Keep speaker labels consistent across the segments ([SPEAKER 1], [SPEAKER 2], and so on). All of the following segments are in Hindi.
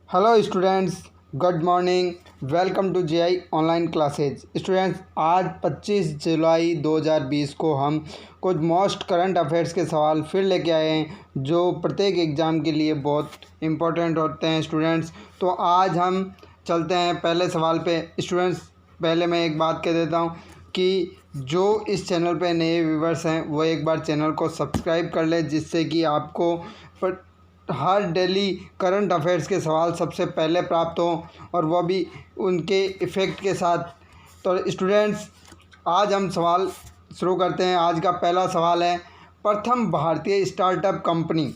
[SPEAKER 1] Hello students, good morning. Welcome to JI online classes. Students, आज 25 जुलाई 2020 को हम कुछ मोस्ट करंट अफेयर्स के सवाल फिर लेके आए हैं जो प्रत्येक एग्ज़ाम के लिए बहुत इम्पोर्टेंट होते हैं। स्टूडेंट्स, तो आज हम चलते हैं पहले सवाल पे। स्टूडेंट्स, पहले मैं एक बात कह देता हूँ कि जो इस चैनल पे नए व्यूवर्स हैं वो एक बार चैनल को सब्सक्राइब कर लें, जिससे कि आपको हर डेली करंट अफेयर्स के सवाल सबसे पहले प्राप्त हों और वह भी उनके इफ़ेक्ट के साथ। तो स्टूडेंट्स, आज हम सवाल शुरू करते हैं। आज का पहला सवाल है, प्रथम भारतीय स्टार्टअप कंपनी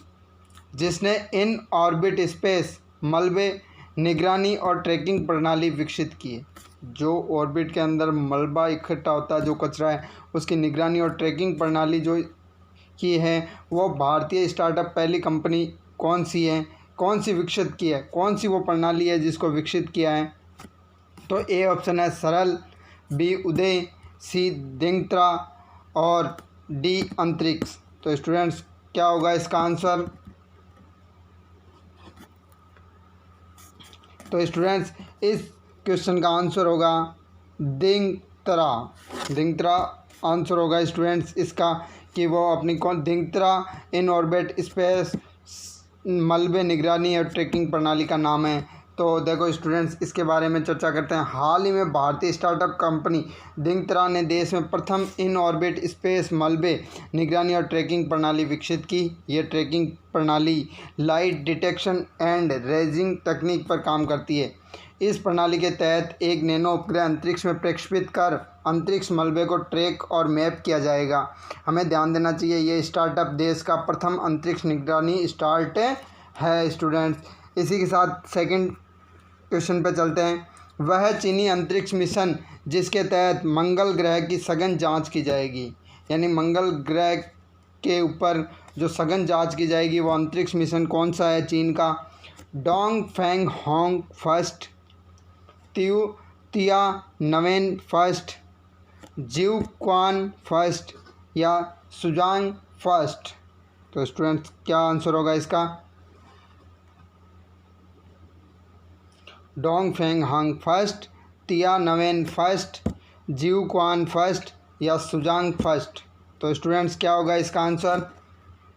[SPEAKER 1] जिसने इन ऑर्बिट स्पेस मलबे निगरानी और ट्रैकिंग प्रणाली विकसित की है। जो ऑर्बिट के अंदर मलबा इकट्ठा होता है, जो कचरा है, उसकी निगरानी और ट्रैकिंग प्रणाली जो की है, वो भारतीय स्टार्टअप पहली कंपनी कौन सी है, कौन सी विकसित की है, कौन सी वो प्रणाली है जिसको विकसित किया है। तो ए ऑप्शन है सरल, बी उदय, सी दिंगत्रा और डी अंतरिक्ष। तो स्टूडेंट्स, क्या होगा इसका आंसर? तो स्टूडेंट्स, इस क्वेश्चन का आंसर होगा दिंगत्रा। दिंगत्रा आंसर होगा स्टूडेंट्स इसका, कि वो अपनी दिंगत्रा इन ऑर्बिट स्पेस मलबे निगरानी और ट्रैकिंग प्रणाली का नाम है। तो देखो स्टूडेंट्स, इसके बारे में चर्चा करते हैं। हाल ही में भारतीय स्टार्टअप कंपनी दिंगत्रा ने देश में प्रथम इन ऑर्बिट स्पेस मलबे निगरानी और ट्रैकिंग प्रणाली विकसित की। ये ट्रैकिंग प्रणाली लाइट डिटेक्शन एंड रेजिंग तकनीक पर काम करती है। इस प्रणाली के तहत एक नैनो उपग्रह अंतरिक्ष में प्रक्षेपित कर अंतरिक्ष मलबे को ट्रैक और मैप किया जाएगा। हमें ध्यान देना चाहिए, ये स्टार्टअप देश का प्रथम अंतरिक्ष निगरानी स्टार्ट है। स्टूडेंट्स, इसी के साथ सेकंड क्वेश्चन पे चलते हैं। वह चीनी अंतरिक्ष मिशन जिसके तहत मंगल ग्रह की सघन जांच की जाएगी, यानी मंगल ग्रह के ऊपर जो सघन जांच की जाएगी, वो अंतरिक्ष मिशन कौन सा है चीन का? Dong Feng Hong first, Tianwen first, जिव क्वान फर्स्ट या सुजांग फर्स्ट। तो स्टूडेंट्स, क्या आंसर होगा इसका? Dong Feng Hong first, Tianwen first, जिव क्वान फर्स्ट या सुजांग फर्स्ट। तो स्टूडेंट्स, क्या होगा इसका आंसर?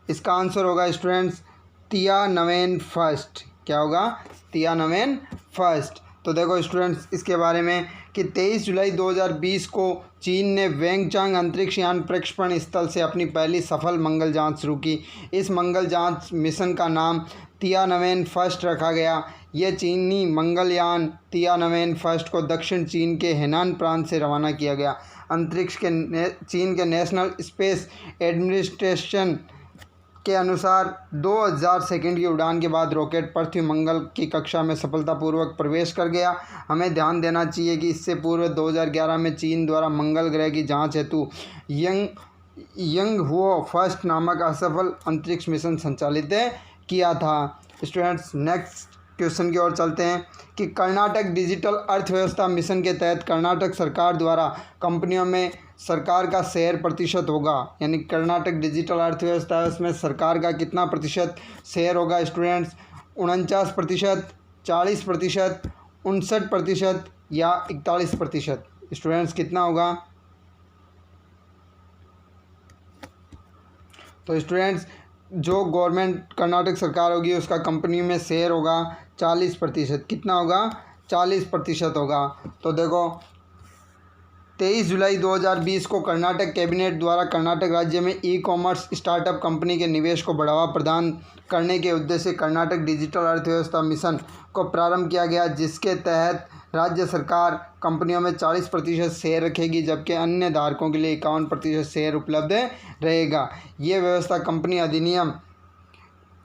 [SPEAKER 1] इसका आंसर होगा स्टूडेंट्स तियानवेन फर्स्ट। क्या होगा? Tianwen first. तो देखो स्टूडेंट्स, इसके बारे में कि 23 जुलाई 2020 को चीन ने वेंगचांग अंतरिक्ष यान प्रक्षेपण स्थल से अपनी पहली सफल मंगल जांच शुरू की। इस मंगल जांच मिशन का नाम तियानवेन फर्स्ट रखा गया। यह चीनी मंगलयान तियानवेन फर्स्ट को दक्षिण चीन के हेनान प्रांत से रवाना किया गया। अंतरिक्ष के चीन के नेशनल स्पेस एडमिनिस्ट्रेशन के अनुसार 2000 सेकंड की उड़ान के बाद रॉकेट पृथ्वी मंगल की कक्षा में सफलतापूर्वक प्रवेश कर गया। हमें ध्यान देना चाहिए कि इससे पूर्व 2011 में चीन द्वारा मंगल ग्रह की जांच हेतु यंगहुओ फर्स्ट नामक असफल अंतरिक्ष मिशन संचालित किया था। स्टूडेंट्स, नेक्स्ट क्वेश्चन की ओर चलते हैं कि कर्नाटक डिजिटल अर्थव्यवस्था मिशन के तहत कर्नाटक सरकार द्वारा कंपनियों में सरकार का शेयर प्रतिशत होगा, यानी कर्नाटक डिजिटल अर्थव्यवस्था है, उसमें सरकार का कितना प्रतिशत शेयर होगा? स्टूडेंट्स, 49%, 40%, 59% या 41%। स्टूडेंट्स, कितना होगा? तो स्टूडेंट्स, जो गवर्नमेंट कर्नाटक सरकार होगी उसका कंपनी में शेयर होगा 40%। कितना होगा? 40% होगा। तो देखो 23 जुलाई 2020 को कर्नाटक कैबिनेट द्वारा कर्नाटक राज्य में ई कॉमर्स स्टार्टअप कंपनी के निवेश को बढ़ावा प्रदान करने के उद्देश्य से कर्नाटक डिजिटल अर्थव्यवस्था मिशन को प्रारंभ किया गया, जिसके तहत राज्य सरकार कंपनियों में 40% शेयर रखेगी, जबकि अन्य धारकों के लिए 51% शेयर उपलब्ध रहेगा। ये व्यवस्था कंपनी अधिनियम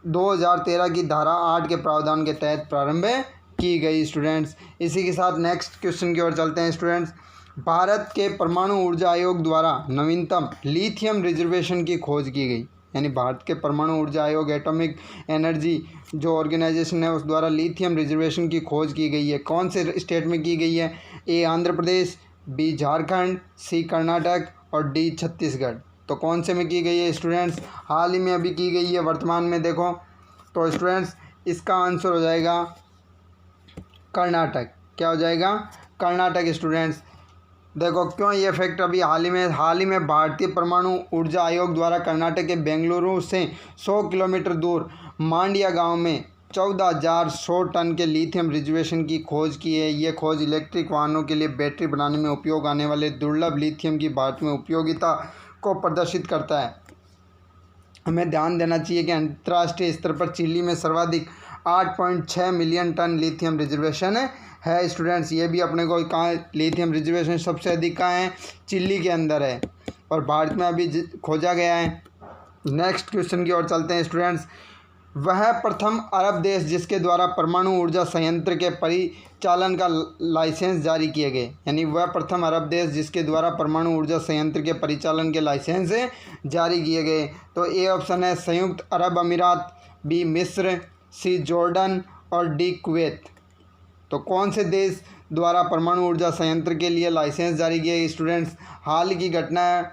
[SPEAKER 1] 2013 की धारा 8 के प्रावधान के तहत प्रारंभ की गई। स्टूडेंट्स, इसी के साथ नेक्स्ट क्वेश्चन की ओर चलते हैं। स्टूडेंट्स, भारत के परमाणु ऊर्जा आयोग द्वारा नवीनतम लिथियम रिजर्वेशन की खोज की गई, यानी भारत के परमाणु ऊर्जा आयोग एटॉमिक एनर्जी जो ऑर्गेनाइजेशन है उस द्वारा लिथियम रिजर्वेशन की खोज की गई है। कौन से स्टेट में की गई है? ए आंध्र प्रदेश, बी झारखंड, सी कर्नाटक और डी छत्तीसगढ़। तो कौन से में की गई है स्टूडेंट्स? हाल ही में अभी की गई है, वर्तमान में देखो। तो स्टूडेंट्स, इसका आंसर हो जाएगा कर्नाटक। क्या हो जाएगा? कर्नाटक। स्टूडेंट्स देखो क्यों ये फैक्ट अभी हाल ही में भारतीय परमाणु ऊर्जा आयोग द्वारा कर्नाटक के बेंगलुरु से 100 किलोमीटर दूर मांड्या गांव में 14,100 टन के लिथियम रिजर्वेशन की खोज की है। ये खोज इलेक्ट्रिक वाहनों के लिए बैटरी बनाने में उपयोग आने वाले दुर्लभ लिथियम की भारत में उपयोगिता को प्रदर्शित करता है। हमें ध्यान देना चाहिए कि अंतर्राष्ट्रीय स्तर पर चिली में सर्वाधिक 8.6 मिलियन टन लिथियम रिजर्वेशन है। स्टूडेंट्स ये भी अपने को कहाँ लिथियम रिजर्वेशन सबसे अधिक कहाँ है? चिली के अंदर है और भारत में अभी खोजा गया है। नेक्स्ट क्वेश्चन की ओर चलते हैं स्टूडेंट्स। वह प्रथम अरब देश जिसके द्वारा परमाणु ऊर्जा संयंत्र के परिचालन का लाइसेंस जारी किए गए, यानी वह प्रथम अरब देश जिसके द्वारा परमाणु ऊर्जा संयंत्र के परिचालन के लाइसेंस जारी किए गए। तो ए ऑप्शन है संयुक्त अरब अमीरात, बी मिस्र, सी जॉर्डन और डी कुवैत। तो कौन से देश द्वारा परमाणु ऊर्जा संयंत्र के लिए लाइसेंस जारी किए? स्टूडेंट्स हाल की घटना है।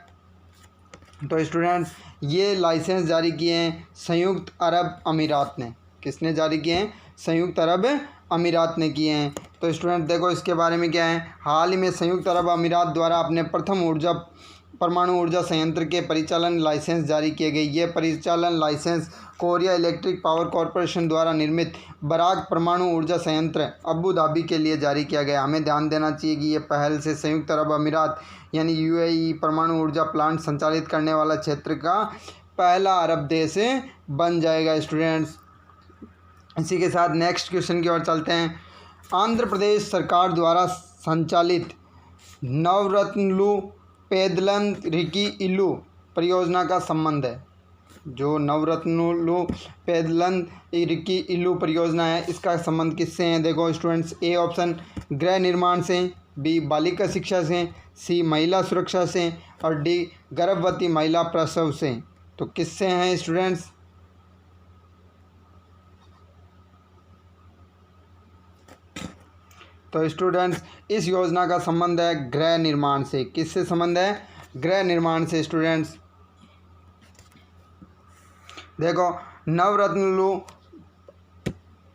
[SPEAKER 1] तो स्टूडेंट्स ये लाइसेंस जारी किए हैं संयुक्त अरब अमीरात ने। किसने जारी किए हैं? संयुक्त अरब अमीरात ने किए हैं। तो स्टूडेंट देखो इसके बारे में क्या है, हाल ही में संयुक्त अरब अमीरात द्वारा अपने प्रथम परमाणु ऊर्जा संयंत्र के परिचालन लाइसेंस जारी किए गए। ये परिचालन licence Korea electric power corporation द्वारा निर्मित बराक परमाणु ऊर्जा संयंत्र अबू धाबी के लिए जारी किया गया। हमें ध्यान देना चाहिए कि ये पहल से संयुक्त अरब अमीरात यानी यूएई परमाणु ऊर्जा प्लांट संचालित करने वाला क्षेत्र का पहला अरब देश बन जाएगा। स्टूडेंट्स इसी के साथ नेक्स्ट क्वेश्चन की ओर चलते हैं। आंध्र प्रदेश सरकार द्वारा संचालित नवरत्नलू पेदलंरिकी इल्लू परियोजना का संबंध है। जो नवरत्नलू पेदलंरिकी इल्लू परियोजना है इसका संबंध किससे है? देखो स्टूडेंट्स ए ऑप्शन गृह निर्माण से, बी बालिका शिक्षा से, सी महिला सुरक्षा से और डी गर्भवती महिला प्रसव से। तो किससे हैं स्टूडेंट्स? तो स्टूडेंट्स इस योजना का संबंध है गृह निर्माण से। किससे संबंध है? गृह निर्माण से। स्टूडेंट्स देखो नवरत्नलू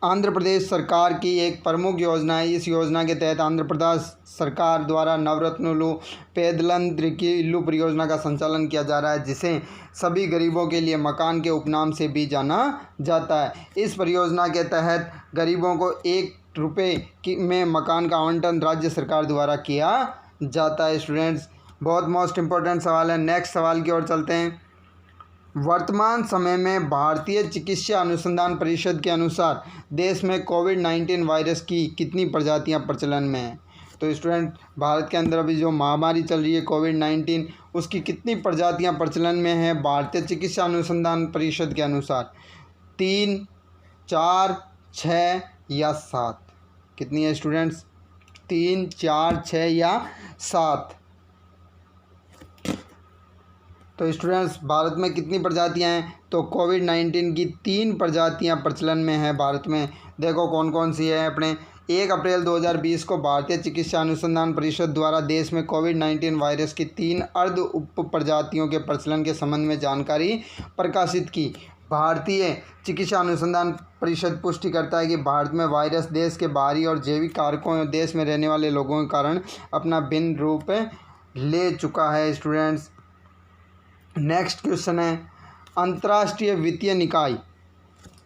[SPEAKER 1] आंध्र प्रदेश सरकार की एक प्रमुख योजना है। इस योजना के तहत आंध्र प्रदेश सरकार द्वारा नवरत्नलू पेदलंरिकी इल्लू परियोजना का संचालन किया जा रहा है, जिसे सभी गरीबों के लिए मकान के उपनाम से भी जाना जाता है। इस परियोजना के तहत गरीबों को ₹1 में मकान का आवंटन राज्य सरकार द्वारा किया जाता है। स्टूडेंट्स बहुत मोस्ट इम्पोर्टेंट सवाल है। नेक्स्ट सवाल की ओर चलते हैं। वर्तमान समय में भारतीय चिकित्सा अनुसंधान परिषद के अनुसार देश में कोविड-19 वायरस की कितनी प्रजातियां प्रचलन में हैं? तो स्टूडेंट भारत के अंदर अभी जो महामारी चल रही है कोविड-19 उसकी कितनी प्रजातियां प्रचलन में हैं भारतीय चिकित्सा अनुसंधान परिषद के अनुसार? 3, 4, 6 या 7? कितनी है स्टूडेंट्स? 3, 4, 6 या 7? तो स्टूडेंट्स भारत में कितनी प्रजातियां हैं? तो कोविड-19 की 3 प्रजातियां प्रचलन में है भारत में। देखो कौन कौन सी है। अपने 1 अप्रैल 2020 को भारतीय चिकित्सा अनुसंधान परिषद द्वारा देश में कोविड-19 वायरस की 3 अर्ध उप प्रजातियों के प्रचलन के संबंध में जानकारी प्रकाशित की। भारतीय चिकित्सा अनुसंधान परिषद पुष्टि करता है कि भारत में वायरस देश के बाहरी और जैविक कारकों और देश में रहने वाले लोगों के कारण अपना भिन्न रूप ले चुका है। स्टूडेंट्स नेक्स्ट क्वेश्चन है। अंतर्राष्ट्रीय वित्तीय निकाय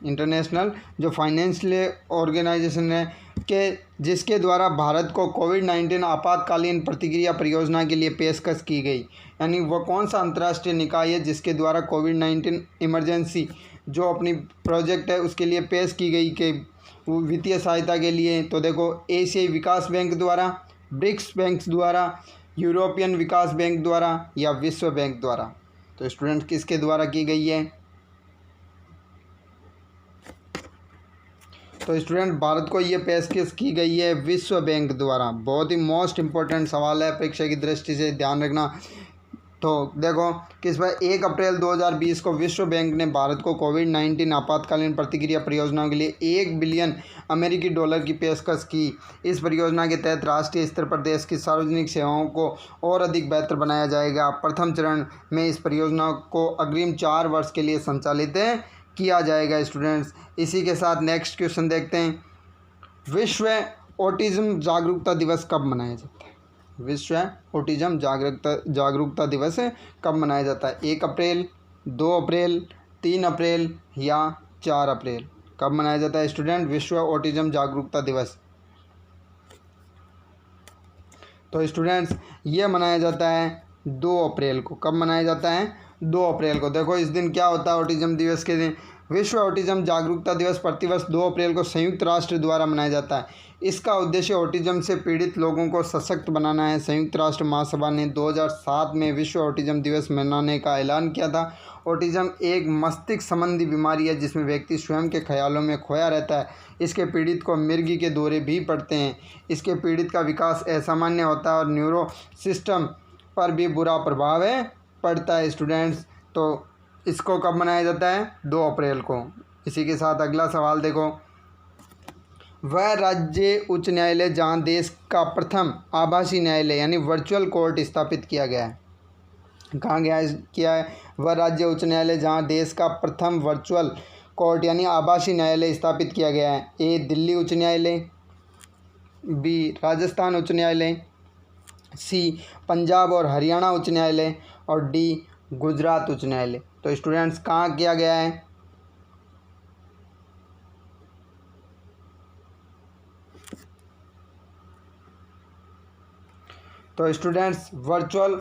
[SPEAKER 1] इंटरनेशनल जो फाइनेंशियल ऑर्गेनाइजेशन है के जिसके द्वारा भारत को कोविड-19 आपातकालीन प्रतिक्रिया परियोजना के लिए पेशकश की गई, यानी वह कौन सा अंतर्राष्ट्रीय निकाय है जिसके द्वारा कोविड-19 इमरजेंसी जो अपनी प्रोजेक्ट है उसके लिए पेश की गई के वित्तीय सहायता के लिए? तो देखो एशियाई विकास बैंक द्वारा, ब्रिक्स बैंक द्वारा, यूरोपियन विकास बैंक द्वारा या विश्व बैंक द्वारा? तो स्टूडेंट किसके द्वारा की गई है? तो स्टूडेंट भारत को ये पेशकश की गई है विश्व बैंक द्वारा। बहुत ही मोस्ट इम्पोर्टेंट सवाल है, परीक्षा की दृष्टि से ध्यान रखना। तो देखो किस बार 1 अप्रैल 2020 को विश्व बैंक ने भारत को कोविड-19 आपातकालीन प्रतिक्रिया परियोजना के लिए $1 बिलियन की पेशकश की। इस परियोजना के तहत राष्ट्रीय स्तर पर देश की सार्वजनिक सेवाओं को और अधिक बेहतर बनाया जाएगा। प्रथम चरण में इस परियोजना को अग्रिम 4 वर्ष के लिए संचालित किया जाएगा। स्टूडेंट्स इसी के साथ नेक्स्ट क्वेश्चन देखते हैं। विश्व ऑटिज्म जागरूकता दिवस कब मनाया जाता है? विश्व ऑटिज्म जागरूकता दिवस कब मनाया जाता है? 1 अप्रैल, 2 अप्रैल, 3 अप्रैल या 4 अप्रैल? कब मनाया जाता है स्टूडेंट विश्व ऑटिज्म जागरूकता दिवस? तो स्टूडेंट्स ये मनाया जाता है 2 अप्रैल को। कब मनाया जाता है? 2 अप्रैल को। देखो इस दिन क्या होता है ऑटिज्म दिवस के दिन? विश्व ऑटिज्म जागरूकता दिवस प्रतिवर्ष 2 अप्रैल को संयुक्त राष्ट्र द्वारा मनाया जाता है। इसका उद्देश्य ऑटिज्म से पीड़ित लोगों को सशक्त बनाना है। संयुक्त राष्ट्र महासभा ने 2007 में विश्व ऑटिज्म दिवस मनाने का ऐलान किया था। ऑटिज्म एक मस्तिष्क संबंधी बीमारी है जिसमें व्यक्ति स्वयं के ख्यालों में खोया रहता है। इसके पीड़ित को मिर्गी के दौरे भी पड़ते हैं। इसके पीड़ित का विकास असामान्य होता है और न्यूरो सिस्टम पर भी बुरा प्रभाव पड़ता है स्टूडेंट्स। तो इसको कब मनाया जाता है? 2 अप्रैल को। इसी के साथ अगला सवाल देखो, वह राज्य उच्च न्यायालय जहाँ देश का प्रथम आभासी न्यायालय यानी वर्चुअल कोर्ट स्थापित किया गया है, कहाँ किया है? वह राज्य उच्च न्यायालय जहाँ देश का प्रथम वर्चुअल कोर्ट यानी आभासी न्यायालय स्थापित किया गया है। ए दिल्ली उच्च न्यायालय, बी राजस्थान उच्च न्यायालय, सी पंजाब और हरियाणा उच्च न्यायालय और डी गुजरात उच्च न्यायालय। तो स्टूडेंट्स कहाँ किया गया है? तो स्टूडेंट्स वर्चुअल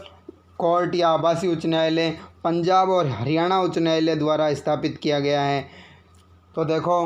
[SPEAKER 1] कोर्ट या आभासी उच्च न्यायालय पंजाब और हरियाणा उच्च न्यायालय द्वारा स्थापित किया गया है। तो देखो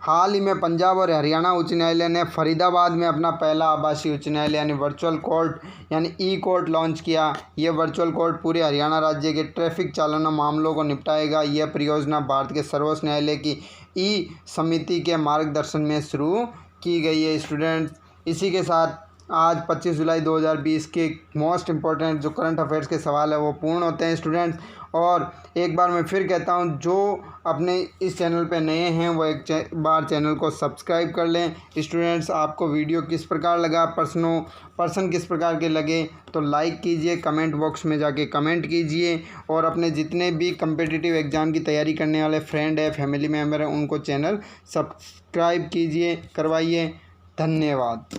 [SPEAKER 1] हाल ही में पंजाब और हरियाणा उच्च न्यायालय ने फरीदाबाद में अपना पहला आभासी उच्च न्यायालय यानी वर्चुअल कोर्ट यानी ई कोर्ट लॉन्च किया। यह वर्चुअल कोर्ट पूरे हरियाणा राज्य के ट्रैफिक चालान मामलों को निपटाएगा। यह परियोजना भारत के सर्वोच्च न्यायालय की ई समिति के मार्गदर्शन में शुरू की गई है स्टूडेंट्स। इसी के साथ आज 25 जुलाई 2020 के मोस्ट इम्पोर्टेंट जो करंट अफेयर्स के सवाल है वो पूर्ण होते हैं स्टूडेंट्स। और एक बार मैं फिर कहता हूँ, जो अपने इस चैनल पे नए हैं वो एक बार चैनल को सब्सक्राइब कर लें स्टूडेंट्स। आपको वीडियो किस प्रकार लगा, पर्सन किस प्रकार के लगे तो लाइक कीजिए, कमेंट बॉक्स में जाके कमेंट कीजिए और अपने जितने भी कम्पिटिटिव एग्ज़ाम की तैयारी करने वाले फ्रेंड है, फैमिली मेम्बर हैं, उनको चैनल सब्सक्राइब कीजिए, करवाइए। धन्यवाद।